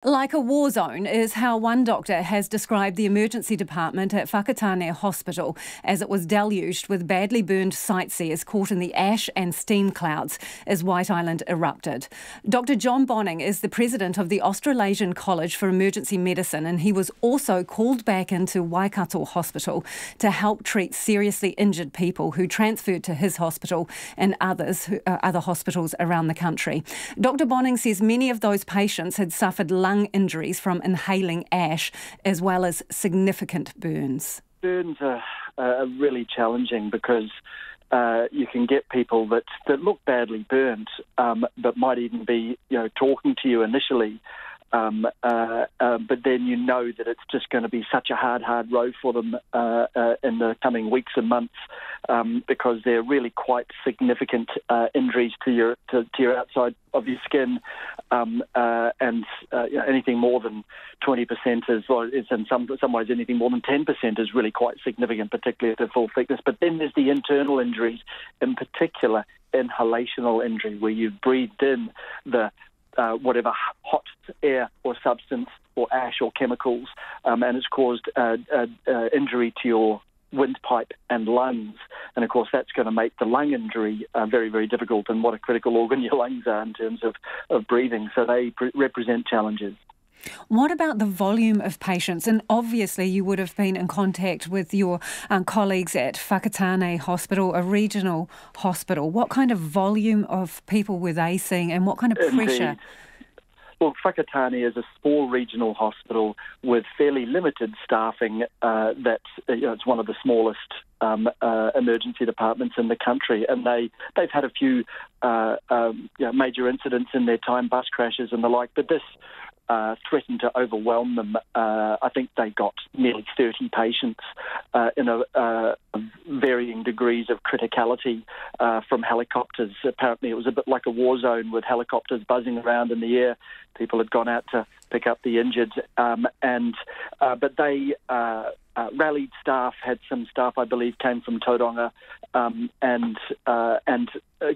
Like a war zone is how one doctor has described the emergency department at Whakaari Hospital as it was deluged with badly burned sightseers caught in the ash and steam clouds as White Island erupted. Dr. John Bonning is the president of the Australasian College for Emergency Medicine, and he was also called back into Waikato Hospital to help treat seriously injured people who transferred to his hospital and other hospitals around the country. Dr. Bonning says many of those patients had suffered lung injuries from inhaling ash, as well as significant burns. Burns are really challenging because you can get people that look badly burnt, but might even be talking to you initially. But then you know that it's just going to be such a hard road for them in the coming weeks and months, because they're really quite significant injuries to your outside of your skin, and anything more than 20% is in some ways anything more than 10% is really quite significant, particularly at the full thickness. But then there's the internal injuries, in particular inhalational injury, where you've breathed in the whatever hot air or substance or ash or chemicals, and it's caused injury to your windpipe and lungs. And of course that's going to make the lung injury very, very difficult, and what a critical organ your lungs are in terms of breathing. So they represent challenges. What about the volume of patients? And obviously you would have been in contact with your colleagues at Whakaari Hospital, a regional hospital. What kind of volume of people were they seeing, and what kind of pressure? Indeed. Well, Whakaari is a small regional hospital with fairly limited staffing. It's one of the smallest emergency departments in the country, and they've had a few major incidents in their time, bus crashes and the like. But this threatened to overwhelm them. I think they got nearly 30 patients in varying degrees of criticality from helicopters. Apparently it was a bit like a war zone with helicopters buzzing around in the air. People had gone out to pick up the injured, but they rallied staff, had some staff, I believe, came from Tauranga, and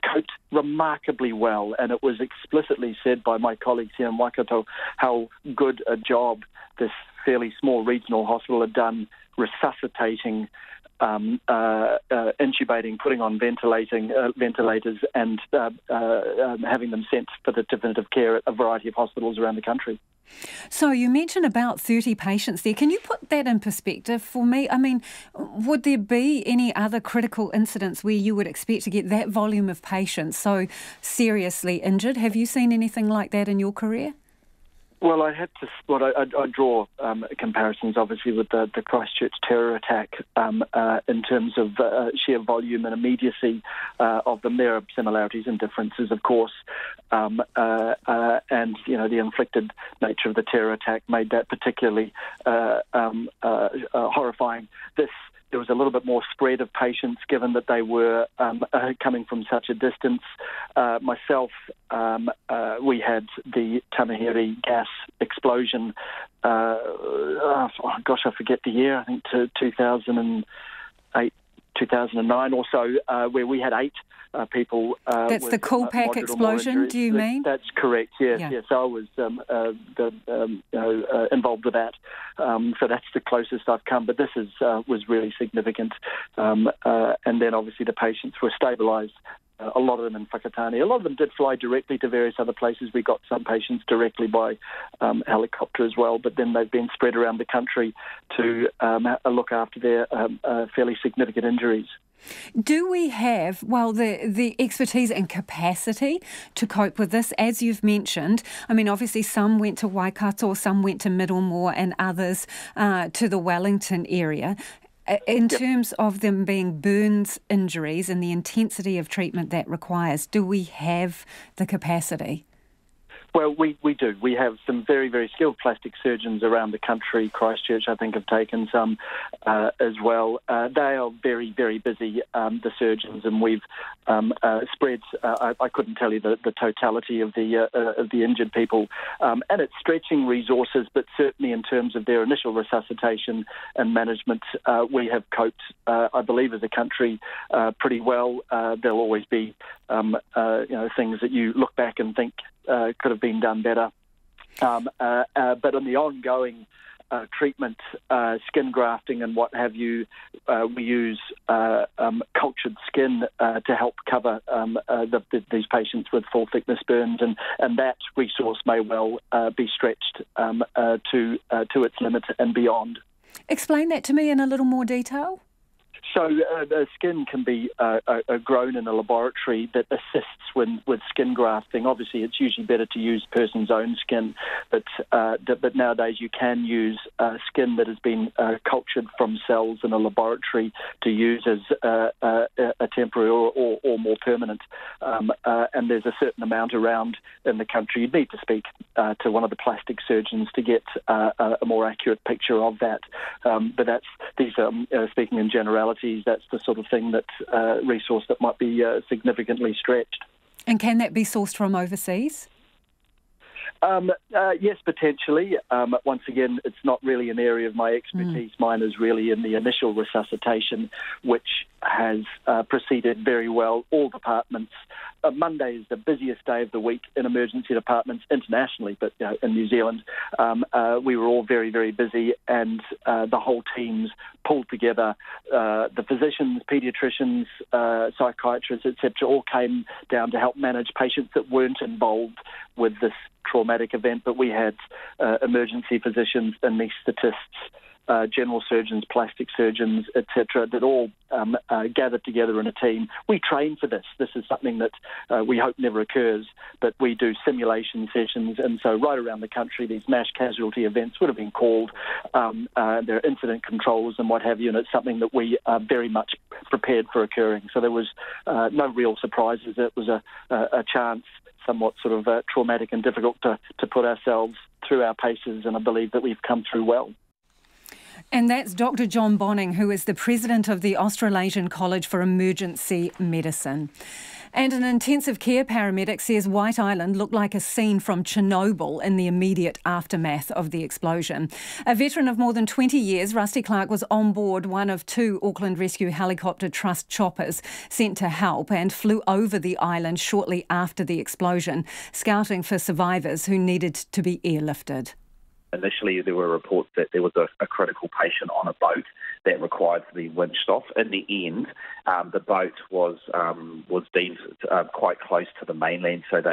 coped remarkably well. And it was explicitly said by my colleagues here in Waikato how good a job this fairly small regional hospital had done resuscitating, intubating, putting on ventilators, and having them sent for the definitive care at a variety of hospitals around the country. So you mentioned about 30 patients there. Can you put that in perspective for me? I mean, would there be any other critical incidents where you would expect to get that volume of patients so seriously injured? Have you seen anything like that in your career? Well, I draw comparisons, obviously, with the Christchurch terror attack in terms of sheer volume and immediacy of them. There are similarities and differences, of course, and the inflicted nature of the terror attack made that particularly horrifying. There was a little bit more spread of patients, given that they were coming from such a distance. Myself, we had the Tamahiri gas explosion. I forget the year. I think 2008, 2009 or so, where we had 8 people. That's the Coolpack explosion, do you mean? That's correct, yes. Yeah. Yes, I was involved with that. So that's the closest I've come. But this was really significant. And then obviously the patients were stabilised. A lot of them in Whakaari. A lot of them did fly directly to various other places. We got some patients directly by helicopter as well, but then they've been spread around the country to look after their fairly significant injuries. Do we have, the expertise and capacity to cope with this? As you've mentioned, I mean, obviously some went to Waikato, some went to Middlemore, and others to the Wellington area. In terms of them being burns injuries and the intensity of treatment that requires, do we have the capacity? Well, we do. We have some very, very skilled plastic surgeons around the country. Christchurch, I think, have taken some as well. They are very, very busy, the surgeons, and we've spread. I couldn't tell you the totality of the injured people, and it's stretching resources. But certainly, in terms of their initial resuscitation and management, we have coped, I believe, as a country, pretty well. There'll always be, things that you look back and think could have been done better. But in the ongoing treatment, skin grafting and what have you, we use cultured skin to help cover these patients with full thickness burns, and that resource may well be stretched to its limit and beyond. Explain that to me in a little more detail. So the skin can be grown in a laboratory that assists with skin grafting. Obviously, it's usually better to use person's own skin, but nowadays you can use skin that has been cultured from cells in a laboratory to use as a temporary or more permanent. And there's a certain amount around in the country. You'd need to speak to one of the plastic surgeons to get a more accurate picture of that. But these are speaking in generalities. That's the sort of thing that resource that might be significantly stretched. And can that be sourced from overseas? Yes, potentially. Once again, it's not really an area of my expertise. Mine is really in the initial resuscitation, which has proceeded very well. All departments. Monday is the busiest day of the week in emergency departments internationally, but in New Zealand, we were all very, very busy, and the whole teams pulled together. The physicians, paediatricians, psychiatrists, etc., all came down to help manage patients that weren't involved with this traumatic event, but we had emergency physicians, anaesthetists, general surgeons, plastic surgeons, etc., that all gathered together in a team. We train for this. This is something that we hope never occurs, but we do simulation sessions, and so right around the country, these mass casualty events would have been called. There are incident controls and what have you, and it's something that we are very much prepared for occurring. So there was no real surprises. It was a chance, somewhat sort of traumatic and difficult to put ourselves through our paces, and I believe that we've come through well. And that's Dr. John Bonning, who is the president of the Australasian College for Emergency Medicine. And an intensive care paramedic says White Island looked like a scene from Chernobyl in the immediate aftermath of the explosion. A veteran of more than 20 years, Rusty Clarke was on board one of 2 Auckland Rescue Helicopter Trust choppers sent to help and flew over the island shortly after the explosion, scouting for survivors who needed to be airlifted. Initially, there were reports that there was a critical patient on a boat that required to be winched off. In the end, the boat was deemed quite close to the mainland, so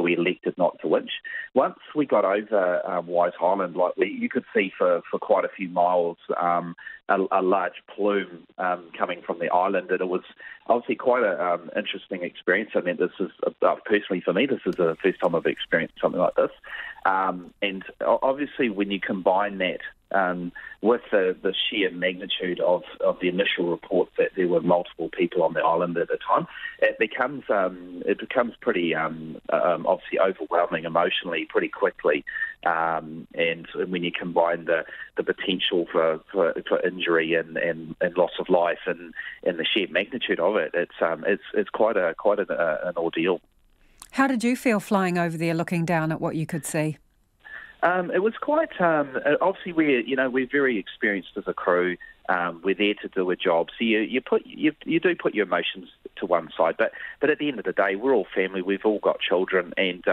we elected not to winch. Once we got over White Island, you could see for quite a few miles a large plume coming from the island, and it was obviously quite an interesting experience. I mean, this is personally for me, this is the first time I've experienced something like this. And obviously, when you combine that with the sheer magnitude of the initial reports that there were multiple people on the island at the time, it becomes pretty obviously overwhelming emotionally pretty quickly. And when you combine the potential for injury and loss of life and the sheer magnitude of it, it's quite an ordeal. How did you feel flying over there, looking down at what you could see? It was quite. Obviously, we're very experienced as a crew. We're there to do a job, so you do put your emotions to one side. But at the end of the day, we're all family. We've all got children, and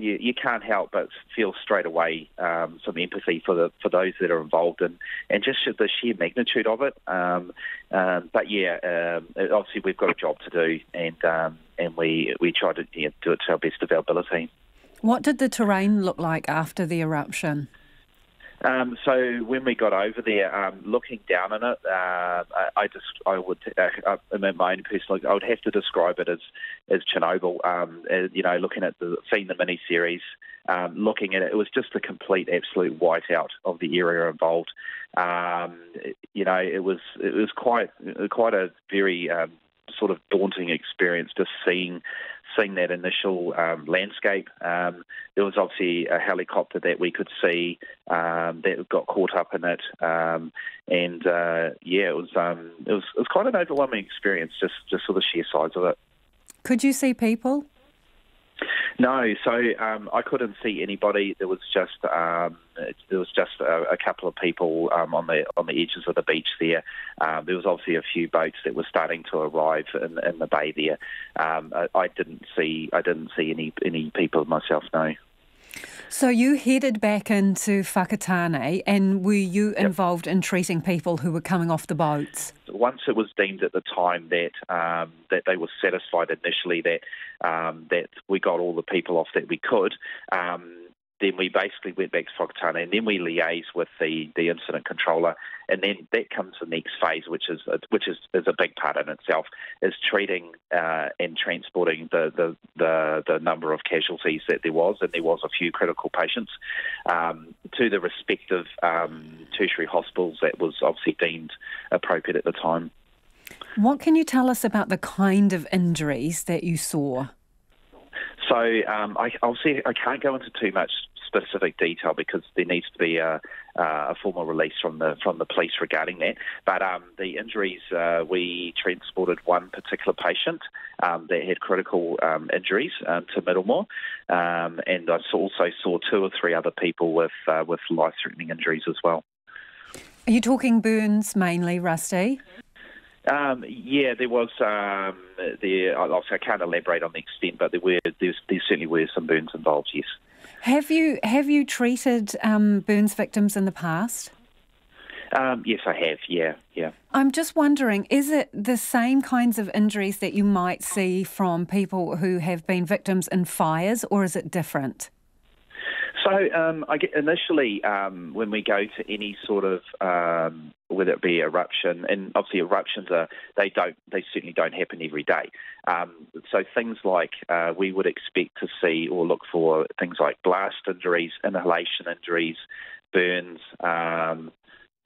you can't help but feel straight away some empathy for those that are involved and just the sheer magnitude of it. But yeah, obviously we've got a job to do, and we try to do it to our best of our ability. What did the terrain look like after the eruption? So when we got over there, looking down on it, I would have to describe it as Chernobyl. Looking at seeing the mini-series, looking at it, it was just a complete, absolute whiteout of the area involved. It was quite a very sort of daunting experience, just seeing that initial landscape. There was obviously a helicopter that we could see that got caught up in it, it was quite an overwhelming experience, just for the sheer size of it. Could you see people? No, so I couldn't see anybody. There was just a couple of people on the edges of the beach there. There was obviously a few boats that were starting to arrive in the bay there. I didn't see any people myself. No. So you headed back into Whakatane, and were you Yep. involved in treating people who were coming off the boats? Once it was deemed at the time that that they were satisfied initially that that we got all the people off that we could, then we basically went back to Whakatane, and then we liaised with the incident controller, and then that comes the next phase, which is a big part in itself, is treating and transporting the number of casualties that there was, and there was a few critical patients, to the respective tertiary hospitals that was obviously deemed appropriate at the time. What can you tell us about the kind of injuries that you saw? So I can't go into too much specific detail because there needs to be a formal release from the police regarding that. But the injuries, we transported one particular patient that had critical injuries to Middlemore, and I also saw 2 or 3 other people with life-threatening injuries as well. Are you talking burns mainly, Rusty? Yeah, there was. I can't elaborate on the extent, but there certainly were some burns involved. Yes. Have you treated burns victims in the past? Yes, I have. Yeah. I'm just wondering, is it the same kinds of injuries that you might see from people who have been victims in fires, or is it different? So I get initially when we go to any sort of whether it be eruption, and obviously eruptions they certainly don't happen every day. So things like we would expect to see or look for things like blast injuries, inhalation injuries, burns,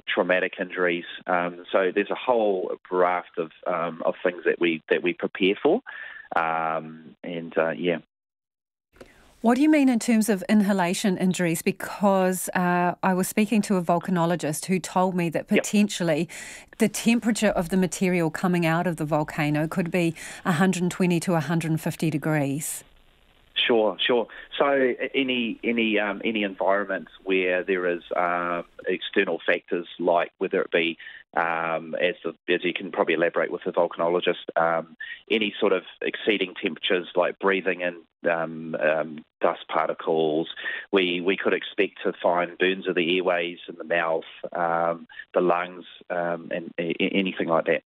traumatic injuries. So there's a whole raft of things that we prepare for, yeah. What do you mean in terms of inhalation injuries? Because I was speaking to a volcanologist who told me that potentially the temperature of the material coming out of the volcano could be 120 to 150 degrees. Sure. So any environment where there is external factors, like whether it be as you can probably elaborate with the volcanologist, any sort of exceeding temperatures like breathing in dust particles, we could expect to find burns of the airways in the mouth, the lungs, and anything like that.